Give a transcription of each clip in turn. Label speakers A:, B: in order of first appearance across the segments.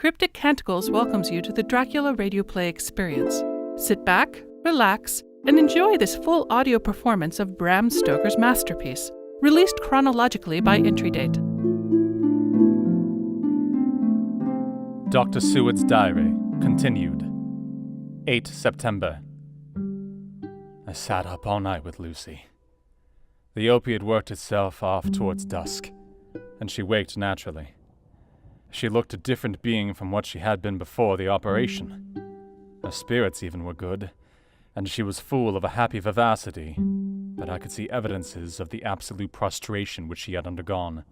A: Cryptic Canticles welcomes you to the Dracula radio play experience. Sit back, relax, and enjoy this full audio performance of Bram Stoker's masterpiece, released chronologically by entry date.
B: Dr. Seward's Diary, continued. 8 September. I sat up all night with Lucy. The opiate worked itself off towards dusk, and she waked naturally. She looked a different being from what she had been before the operation. Her spirits even were good, and she was full of a happy vivacity, but I could see evidences of the absolute prostration which she had undergone.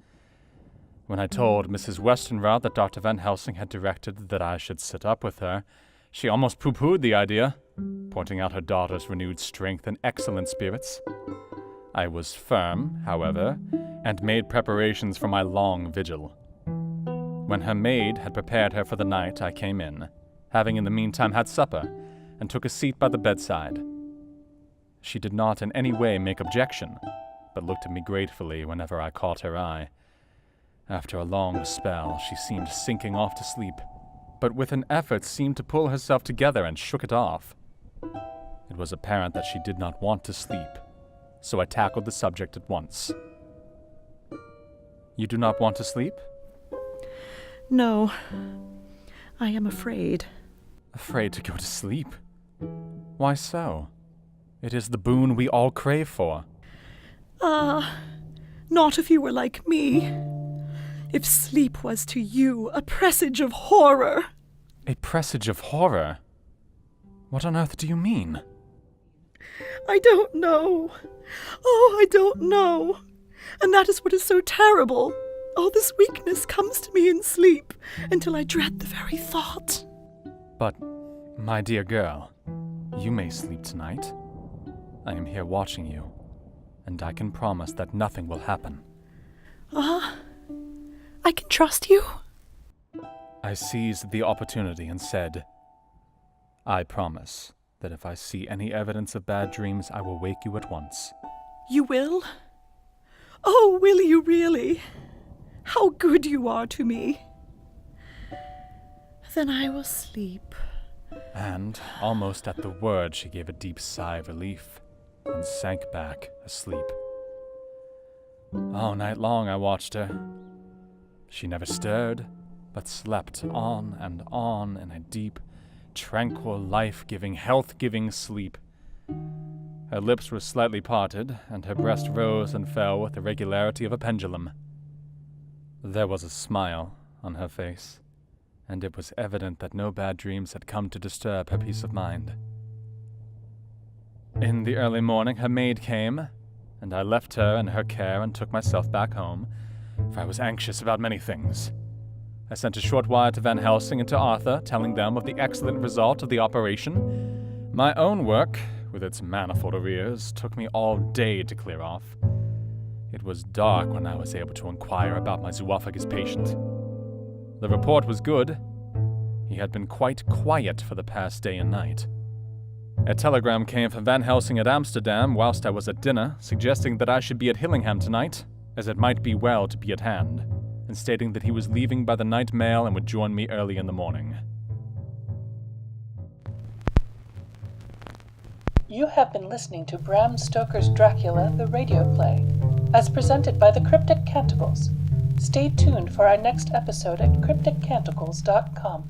B: When I told Mrs. Westerna that Dr. Van Helsing had directed that I should sit up with her, she almost pooh-poohed the idea, pointing out her daughter's renewed strength and excellent spirits. I was firm, however, and made preparations for my long vigil. When her maid had prepared her for the night, I came in, having in the meantime had supper, and took a seat by the bedside. She did not in any way make objection, but looked at me gratefully whenever I caught her eye. After a long spell, she seemed sinking off to sleep, but with an effort seemed to pull herself together and shook it off. It was apparent that she did not want to sleep, so I tackled the subject at once. You do not want to sleep?
C: No, I am afraid.
B: Afraid to go to sleep? Why so? It is the boon we all crave for.
C: Not if you were like me. If sleep was to you a presage of horror.
B: A presage of horror? What on earth do you mean?
C: I don't know. Oh, I don't know. And that is what is so terrible. All this weakness comes to me in sleep, until I dread the very thought.
B: But, my dear girl, you may sleep tonight. I am here watching you, and I can promise that nothing will happen.
C: I can trust you?
B: I seized the opportunity and said, I promise that if I see any evidence of bad dreams, I will wake you at once.
C: You will? Oh, will you really? How good you are to me. Then I will sleep.
B: And, almost at the word, she gave a deep sigh of relief and sank back asleep. All night long I watched her. She never stirred, but slept on and on in a deep, tranquil, life-giving, health-giving sleep. Her lips were slightly parted, and her breast rose and fell with the regularity of a pendulum. There was a smile on her face, and it was evident that no bad dreams had come to disturb her peace of mind. In the early morning her maid came, and I left her in her care and took myself back home, for I was anxious about many things. I sent a short wire to Van Helsing and to Arthur, telling them of the excellent result of the operation. My own work, with its manifold arrears, took me all day to clear off. It was dark when I was able to inquire about my zoophagus patient. The report was good. He had been quite quiet for the past day and night. A telegram came from Van Helsing at Amsterdam whilst I was at dinner, suggesting that I should be at Hillingham tonight, as it might be well to be at hand, and stating that he was leaving by the night mail and would join me early in the morning.
D: You have been listening to Bram Stoker's Dracula, the radio play, as presented by the Cryptic Canticles. Stay tuned for our next episode at crypticcanticles.com.